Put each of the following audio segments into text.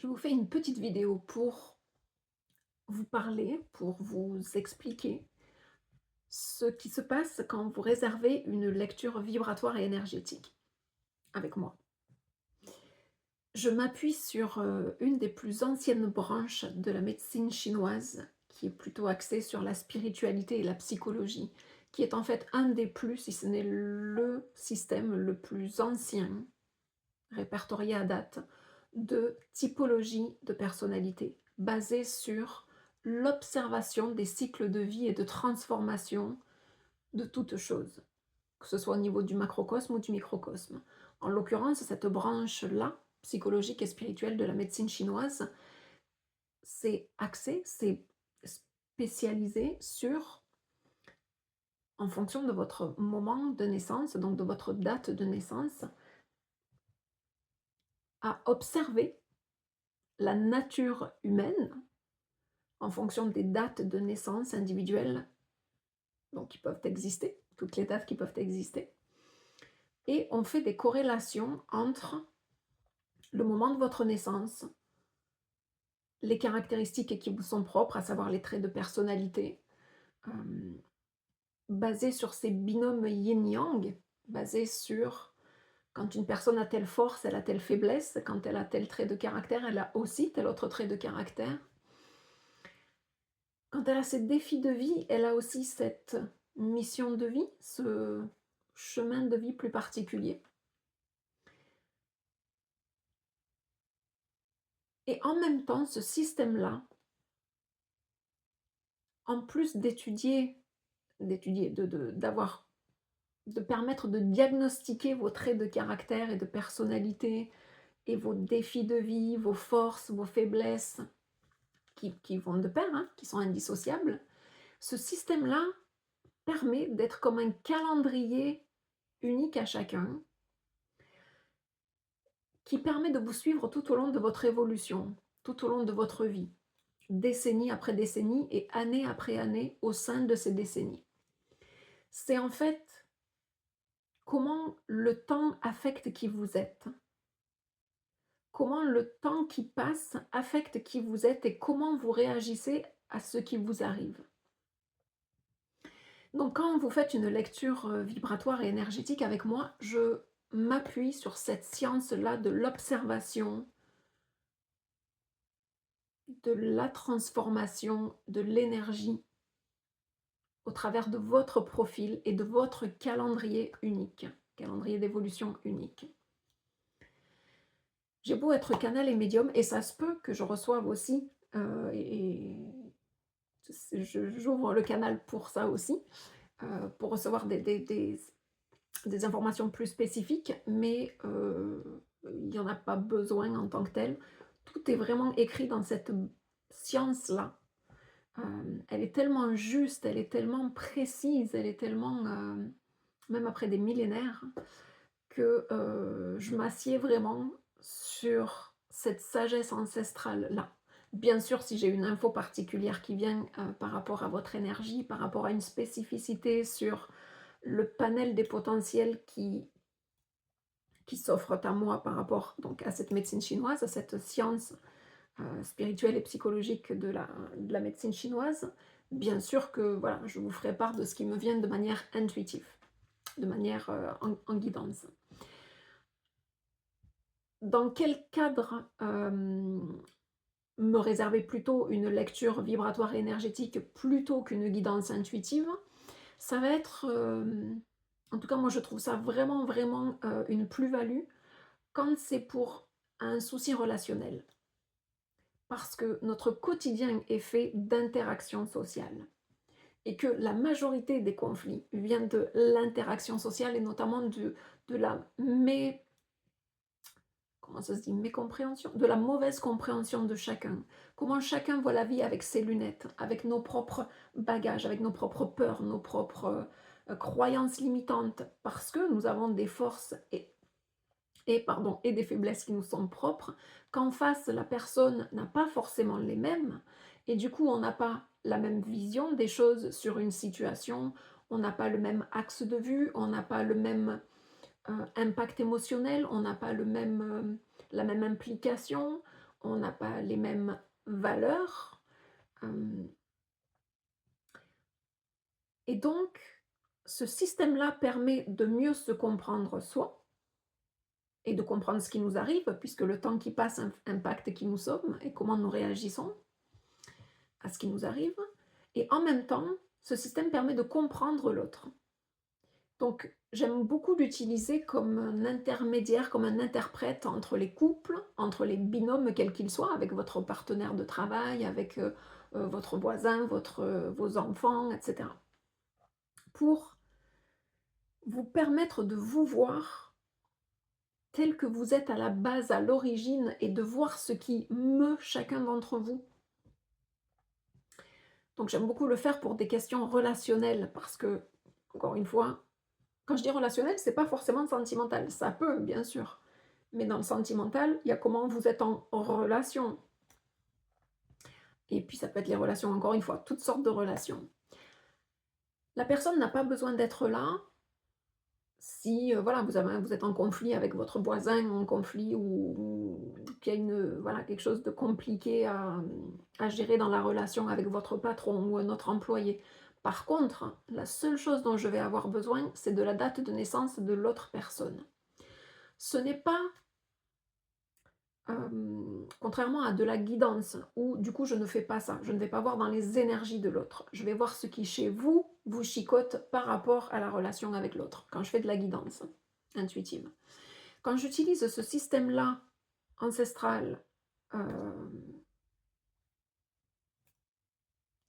Je vous fais une petite vidéo pour vous parler, pour vous expliquer ce qui se passe quand vous réservez une lecture vibratoire et énergétique avec moi. Je m'appuie sur une des plus anciennes branches de la médecine chinoise, qui est plutôt axée sur la spiritualité et la psychologie, qui est en fait un des plus, si ce n'est le système le plus ancien, répertorié à date, de typologie de personnalité, basée sur l'observation des cycles de vie et de transformation de toute chose, que ce soit au niveau du macrocosme ou du microcosme. En l'occurrence, cette branche-là, psychologique et spirituelle de la médecine chinoise, c'est axé, c'est spécialisé sur, en fonction de votre moment de naissance, donc de votre date de naissance, à observer la nature humaine en fonction des dates de naissance individuelles, donc qui peuvent exister, toutes les dates qui peuvent exister. Et on fait des corrélations entre le moment de votre naissance, les caractéristiques qui vous sont propres, à savoir les traits de personnalité, euh, basés sur ces binômes yin-yang, basés sur quand une personne a telle force, elle a telle faiblesse, quand elle a tel trait de caractère, elle a aussi tel autre trait de caractère. Quand elle a ces défis de vie, elle a aussi cette mission de vie, ce chemin de vie plus particulier. Et en même temps, ce système-là, en plus de permettre de diagnostiquer vos traits de caractère et de personnalité et vos défis de vie, vos forces, vos faiblesses, qui vont de pair, hein, qui sont indissociables, ce système-là permet d'être comme un calendrier unique à chacun, qui permet de vous suivre tout au long de votre évolution, tout au long de votre vie, décennie après décennie et année après année au sein de ces décennies. C'est en fait comment le temps affecte qui vous êtes, comment le temps qui passe affecte qui vous êtes et comment vous réagissez à ce qui vous arrive. Donc quand vous faites une lecture vibratoire et énergétique avec moi, je m'appuie sur cette science-là de l'observation, de la transformation de l'énergie au travers de votre profil et de votre calendrier unique, calendrier d'évolution unique. J'ai beau être canal et médium, et ça se peut que je reçoive aussi, j'ouvre le canal pour ça aussi, pour recevoir des informations plus spécifiques, mais il n'y en a pas besoin en tant que tel. Tout est vraiment écrit dans cette science-là. Elle est tellement juste, elle est tellement précise, elle est tellement, même après des millénaires, que je m'assieds vraiment sur cette sagesse ancestrale-là. Bien sûr, si j'ai une info particulière qui vient par rapport à votre énergie, par rapport à une spécificité sur le panel des potentiels qui s'offrent à moi par rapport donc, à cette médecine chinoise, à cette science spirituelle et psychologique de la médecine chinoise, bien sûr que voilà, je vous ferai part de ce qui me vient de manière intuitive, de manière en guidance. Dans quel cadre me réserver plutôt une lecture vibratoire et énergétique plutôt qu'une guidance intuitive? Ça va être, en tout cas moi je trouve ça vraiment, vraiment une plus-value quand c'est pour un souci relationnel. Parce que notre quotidien est fait d'interactions sociales et que la majorité des conflits vient de l'interaction sociale et notamment de la comment ça se dit, mécompréhension, de la mauvaise compréhension de chacun. Comment chacun voit la vie avec ses lunettes, avec nos propres bagages, avec nos propres peurs, nos propres croyances limitantes, parce que nous avons des forces et des faiblesses qui nous sont propres, qu'en face, la personne n'a pas forcément les mêmes, et du coup, on n'a pas la même vision des choses sur une situation, on n'a pas le même axe de vue, on n'a pas le même impact émotionnel, on n'a pas la même implication, on n'a pas les mêmes valeurs, hem et donc ce système-là permet de mieux se comprendre soi et de comprendre ce qui nous arrive puisque le temps qui passe impacte qui nous sommes et comment nous réagissons à ce qui nous arrive et en même temps, ce système permet de comprendre l'autre. Donc j'aime beaucoup l'utiliser comme un intermédiaire, comme un interprète entre les couples, entre les binômes quels qu'ils soient, avec votre partenaire de travail, avec, votre voisin, vos enfants, et cetera. Pour vous permettre de vous voir tel que vous êtes à la base, à l'origine et de voir ce qui meut chacun d'entre vous. Donc j'aime beaucoup le faire pour des questions relationnelles parce que, encore une fois, quand je dis relationnel, c'est pas forcément sentimental. Ça peut, bien sûr, mais dans le sentimental, il y a comment vous êtes en relation et puis ça peut être les relations, encore une fois, toutes sortes de relations. La personne n'a pas besoin d'être là si, voilà, vous êtes en conflit avec votre voisin, en conflit ou qu'il y a voilà, quelque chose de compliqué à gérer dans la relation avec votre patron ou un autre employé. Par contre, la seule chose dont je vais avoir besoin, c'est de la date de naissance de l'autre personne. Ce n'est pas, contrairement à de la guidance où du coup je ne fais pas ça, je ne vais pas voir dans les énergies de l'autre. Je vais voir ce qui chez vous, vous chicote par rapport à la relation avec l'autre, quand je fais de la guidance intuitive. Quand j'utilise ce système-là ancestral,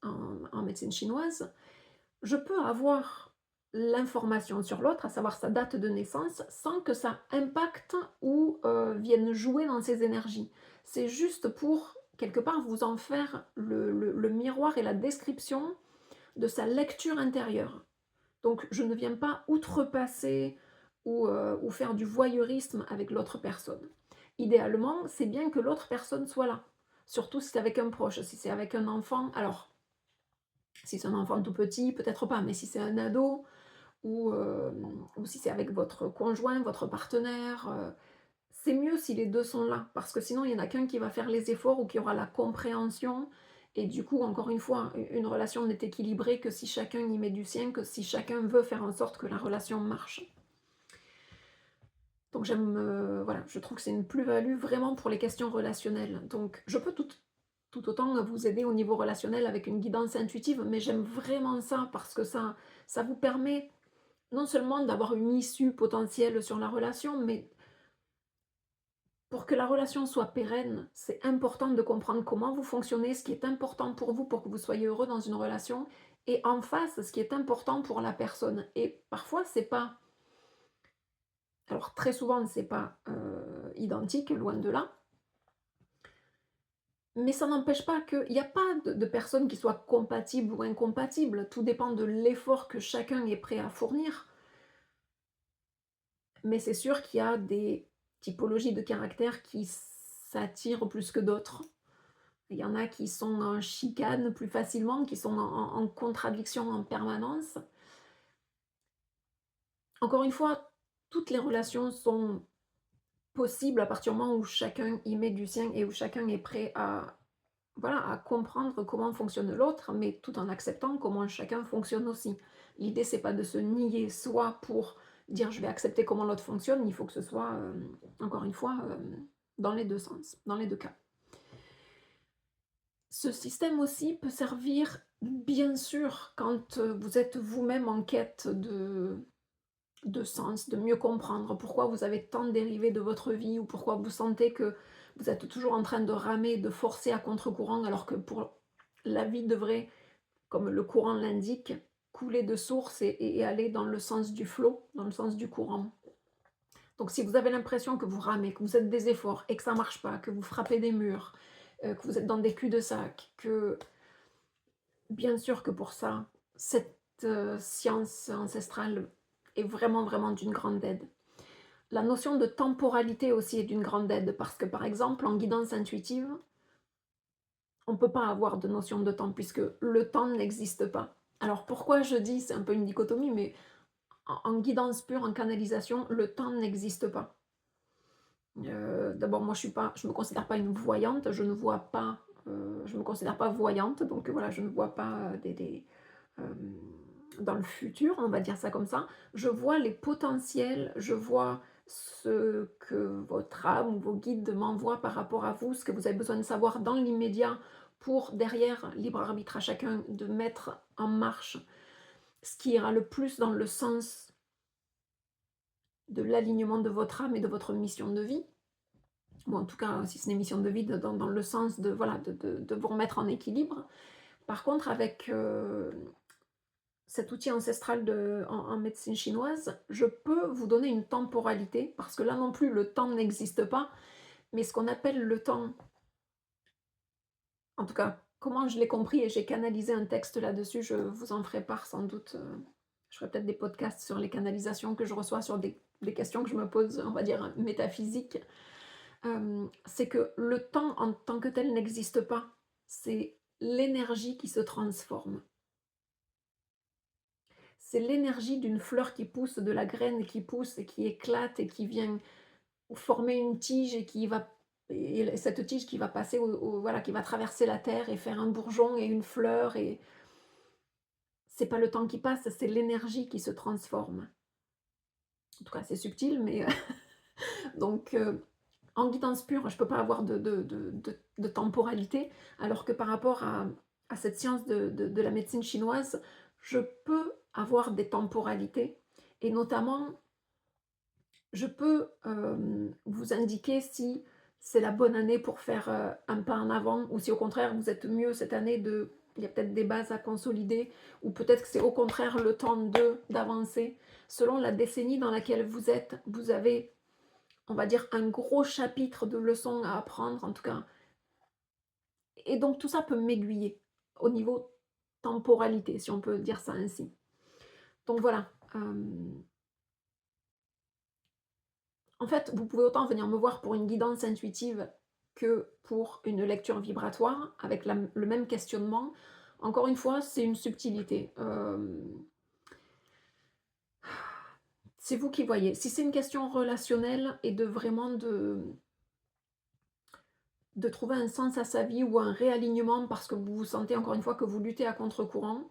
en médecine chinoise, je peux avoir l'information sur l'autre, à savoir sa date de naissance, sans que ça impacte ou vienne jouer dans ses énergies. C'est juste pour, quelque part, vous en faire le miroir et la description de sa lecture intérieure. Donc je ne viens pas outrepasser ou faire du voyeurisme avec l'autre personne. Idéalement, c'est bien que l'autre personne soit là, surtout si c'est avec un proche, si c'est avec un enfant. Alors, si c'est un enfant tout petit, peut-être pas, mais si c'est un ado ou si c'est avec votre conjoint, votre partenaire, c'est mieux si les 2 sont là, parce que sinon il y en a qu'un qui va faire les efforts ou qui aura la compréhension et du coup, encore une fois, une relation n'est équilibrée que si chacun y met du sien, que si chacun veut faire en sorte que la relation marche. Donc j'aime, voilà, je trouve que c'est une plus-value vraiment pour les questions relationnelles. Donc je peux tout autant vous aider au niveau relationnel avec une guidance intuitive, mais j'aime vraiment ça parce que ça vous permet non seulement d'avoir une issue potentielle sur la relation, mais pour que la relation soit pérenne, c'est important de comprendre comment vous fonctionnez, ce qui est important pour vous pour que vous soyez heureux dans une relation, et en face, ce qui est important pour la personne. Et parfois, c'est pas, alors très souvent, c'est pas identique, loin de là, mais ça n'empêche pas qu'il y a pas de personne qui soit compatible ou incompatible. Tout dépend de l'effort que chacun est prêt à fournir. Mais c'est sûr qu'il y a des typologies de caractères qui s'attirent plus que d'autres. Il y en a qui sont en chicane plus facilement, qui sont en contradiction en permanence. Encore une fois, toutes les relations sont possibles à partir du moment où chacun y met du sien et où chacun est prêt à, voilà, à comprendre comment fonctionne l'autre, mais tout en acceptant comment chacun fonctionne aussi. L'idée, c'est pas de se nier soi pour dire je vais accepter comment l'autre fonctionne, il faut que ce soit, encore une fois, dans les deux sens, dans les deux cas. Ce système aussi peut servir, bien sûr, quand vous êtes vous-même en quête de sens, de mieux comprendre pourquoi vous avez tant dérivé de votre vie ou pourquoi vous sentez que vous êtes toujours en train de ramer, de forcer à contre-courant, alors que pour la vie devrait, comme le courant l'indique, couler de source et aller dans le sens du flot, dans le sens du courant. Donc si vous avez l'impression que vous ramez, que vous êtes des efforts et que ça ne marche pas, que vous frappez des murs, que vous êtes dans des culs-de-sac, que bien sûr que pour ça, cette science ancestrale est vraiment, vraiment d'une grande aide. La notion de temporalité aussi est d'une grande aide parce que, par exemple, en guidance intuitive, on ne peut pas avoir de notion de temps puisque le temps n'existe pas. Alors pourquoi je dis, c'est un peu une dichotomie, mais en guidance pure, en canalisation, le temps n'existe pas. D'abord moi je me considère pas une voyante, je ne vois pas, je me considère pas voyante, donc voilà, je ne vois pas, hem, dans le futur, on va dire ça comme ça. Je vois les potentiels, je vois ce que votre âme ou vos guides m'envoient par rapport à vous, ce que vous avez besoin de savoir dans l'immédiat pour derrière, libre arbitre à chacun, de mettre en marche ce qui ira le plus dans le sens de l'alignement de votre âme et de votre mission de vie. Ou en tout cas, si ce n'est mission de vie, dans le sens de, voilà, de vous remettre en équilibre. Par contre, avec cet outil ancestral en médecine chinoise, je peux vous donner une temporalité, parce que là non plus, le temps n'existe pas, mais ce qu'on appelle le temps, en tout cas, comment je l'ai compris, et j'ai canalisé un texte là-dessus, je vous en ferai part sans doute. Je ferai peut-être des podcasts sur les canalisations que je reçois, sur des questions que je me pose, on va dire, métaphysiques. C'est que le temps en tant que tel n'existe pas. C'est l'énergie qui se transforme. C'est l'énergie d'une fleur qui pousse, de la graine qui pousse et qui éclate et qui vient former une tige et qui va et cette tige qui va passer voilà, qui va traverser la terre et faire un bourgeon et une fleur, et c'est pas le temps qui passe, c'est l'énergie qui se transforme. En tout cas, c'est subtil, mais donc en guidance pure, je ne peux pas avoir de temporalité, alors que par rapport à cette science de la médecine chinoise, je peux avoir des temporalités, et notamment, je peux vous indiquer si c'est la bonne année pour faire un pas en avant, ou si au contraire vous êtes mieux cette année, il y a peut-être des bases à consolider, ou peut-être que c'est au contraire le temps d'avancer. Selon la décennie dans laquelle vous êtes, vous avez, on va dire, un gros chapitre de leçons à apprendre, en tout cas. Et donc tout ça peut m'aiguiller au niveau temporalité, si on peut dire ça ainsi. Donc voilà. En fait, vous pouvez autant venir me voir pour une guidance intuitive que pour une lecture vibratoire, avec le même questionnement. Encore une fois, c'est une subtilité. C'est vous qui voyez. Si c'est une question relationnelle et de vraiment de trouver un sens à sa vie ou un réalignement parce que vous vous sentez encore une fois que vous luttez à contre-courant,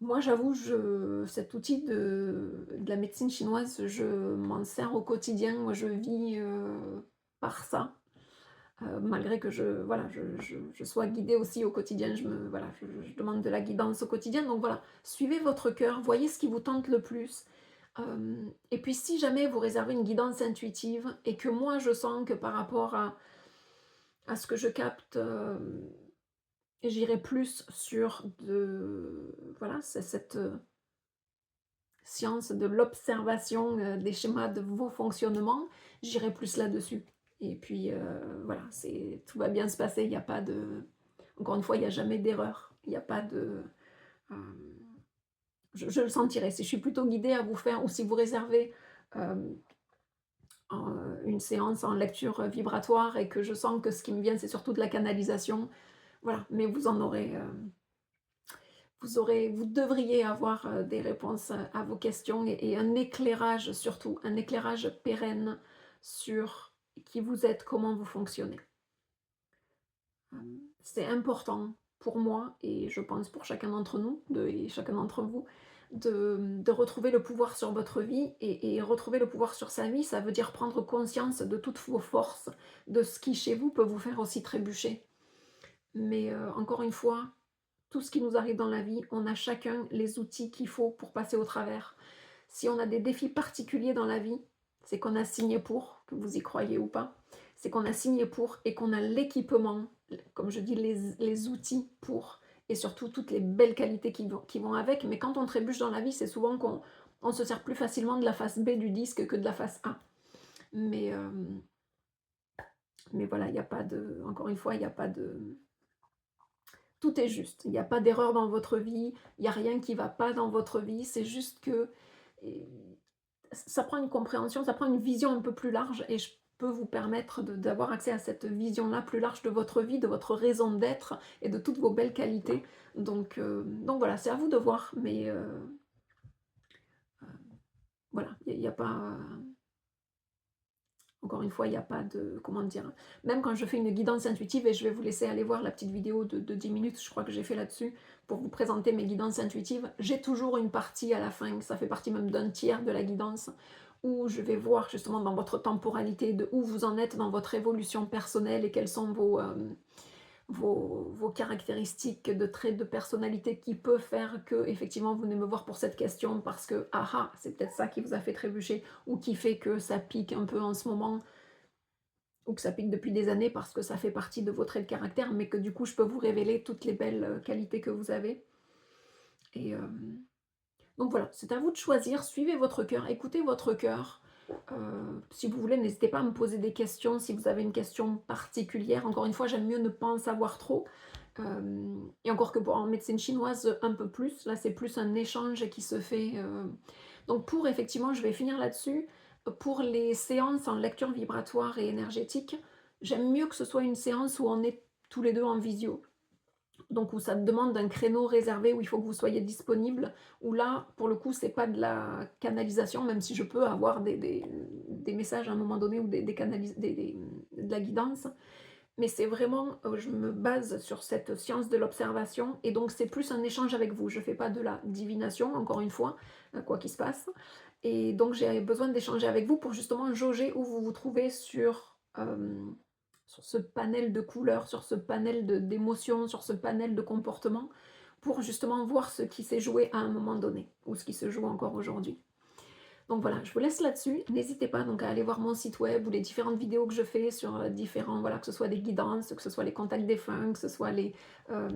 moi j'avoue, cet outil de la médecine chinoise, je m'en sers au quotidien. Moi je vis par ça. Malgré que voilà, je sois guidée aussi au quotidien, voilà, je demande de la guidance au quotidien. Donc voilà, suivez votre cœur, voyez ce qui vous tente le plus. Et puis si jamais vous réservez une guidance intuitive et que moi je sens que par rapport à ce que je capte, j'irai plus sur voilà, c'est cette science de l'observation des schémas de vos fonctionnements, j'irai plus là-dessus. Et puis voilà, tout va bien se passer, il n'y a pas de... Encore une fois, il n'y a jamais d'erreur, il n'y a pas de... euh, je le sentirai, si je suis plutôt guidée à vous faire, ou si vous réservez euh, une séance en lecture vibratoire et que je sens que ce qui me vient, c'est surtout de la canalisation, voilà, mais vous en aurez... vous devriez avoir des réponses à vos questions, et un éclairage, surtout, un éclairage pérenne sur qui vous êtes, comment vous fonctionnez. C'est important pour moi, et je pense pour chacun d'entre nous, et chacun d'entre vous, de retrouver le pouvoir sur votre vie, et retrouver le pouvoir sur sa vie, ça veut dire prendre conscience de toutes vos forces, de ce qui chez vous peut vous faire aussi trébucher. Mais encore une fois, tout ce qui nous arrive dans la vie, on a chacun les outils qu'il faut pour passer au travers. Si on a des défis particuliers dans la vie, c'est qu'on a signé pour, que vous y croyez ou pas, c'est qu'on a signé pour, et qu'on a l'équipement, comme je dis, les outils pour, et surtout toutes les belles qualités qui vont avec. Mais quand on trébuche dans la vie, c'est souvent qu'on se sert plus facilement de la face B du disque que de la face A. Mais voilà, il n'y a pas de... Encore une fois, il n'y a pas de... Tout est juste. Il n'y a pas d'erreur dans votre vie, il n'y a rien qui ne va pas dans votre vie, c'est juste que ça prend une compréhension, ça prend une vision un peu plus large, et je peux vous permettre d'avoir accès à cette vision-là plus large de votre vie, de votre raison d'être et de toutes vos belles qualités. Donc voilà, c'est à vous de voir, mais voilà, il n'y a pas... Encore une fois, il n'y a pas de comment dire? Même quand je fais une guidance intuitive et je vais vous laisser aller voir la petite vidéo de 10 minutes, je crois que j'ai fait là-dessus, pour vous présenter mes guidances intuitives, j'ai toujours une partie à la fin, ça fait partie même d'un tiers de la guidance, où je vais voir justement dans votre temporalité de où vous en êtes dans votre évolution personnelle et quels sont vos caractéristiques de traits de personnalité qui peut faire que effectivement vous venez me voir pour cette question parce que ah ah, c'est peut-être ça qui vous a fait trébucher ou qui fait que ça pique un peu en ce moment ou que ça pique depuis des années parce que ça fait partie de vos traits de caractère, mais que du coup je peux vous révéler toutes les belles qualités que vous avez. Et donc voilà, c'est à vous de choisir, suivez votre cœur, écoutez votre cœur. Si vous voulez, n'hésitez pas à me poser des questions si vous avez une question particulière. Encore une fois, j'aime mieux ne pas en savoir trop. Et encore que pour en médecine chinoise, un peu plus. Là, c'est plus un échange qui se fait. Donc pour effectivement, je vais finir là-dessus. Pour les séances en lecture vibratoire et énergétique, j'aime mieux que ce soit une séance où on est tous les deux en visio. Donc où ça demande un créneau réservé où il faut que vous soyez disponible, où là, pour le coup, c'est pas de la canalisation, même si je peux avoir des messages à un moment donné ou de la guidance, mais c'est vraiment, je me base sur cette science de l'observation, et donc c'est plus un échange avec vous. Je fais pas de la divination, encore une fois, quoi qu'il se passe, et donc j'ai besoin d'échanger avec vous pour justement jauger où vous vous trouvez sur ce panel de couleurs, sur ce panel d'émotions, sur ce panel de comportements, pour justement voir ce qui s'est joué à un moment donné, ou ce qui se joue encore aujourd'hui. Donc voilà, je vous laisse là-dessus. N'hésitez pas donc à aller voir mon site web ou les différentes vidéos que je fais sur différents, voilà, que ce soit des guidances, que ce soit les contacts défunts, que ce soit euh,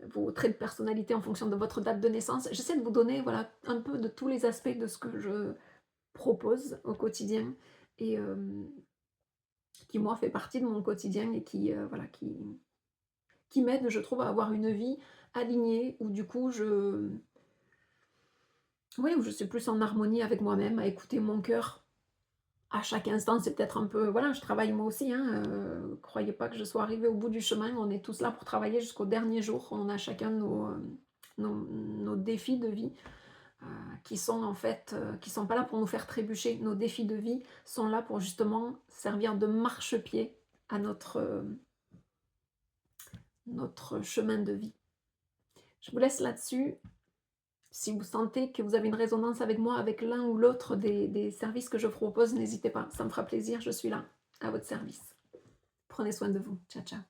vos traits de personnalité en fonction de votre date de naissance. J'essaie de vous donner voilà, un peu de tous les aspects de ce que je propose au quotidien et qui, moi, fait partie de mon quotidien et qui, voilà, qui m'aide, je trouve, à avoir une vie alignée où du coup, ouais, où je suis plus en harmonie avec moi-même, à écouter mon cœur à chaque instant. C'est peut-être un peu, voilà, je travaille moi aussi, hein, croyez pas que je sois arrivée au bout du chemin. On est tous là pour travailler jusqu'au dernier jour. On a chacun nos défis de vie qui sont en fait, qui sont pas là pour nous faire trébucher. Nos défis de vie sont là pour justement servir de marchepied à notre chemin de vie. Je vous laisse là-dessus. Si vous sentez que vous avez une résonance avec moi, avec l'un ou l'autre des services que je propose, n'hésitez pas, ça me fera plaisir, je suis là, à votre service. Prenez soin de vous. Ciao, ciao.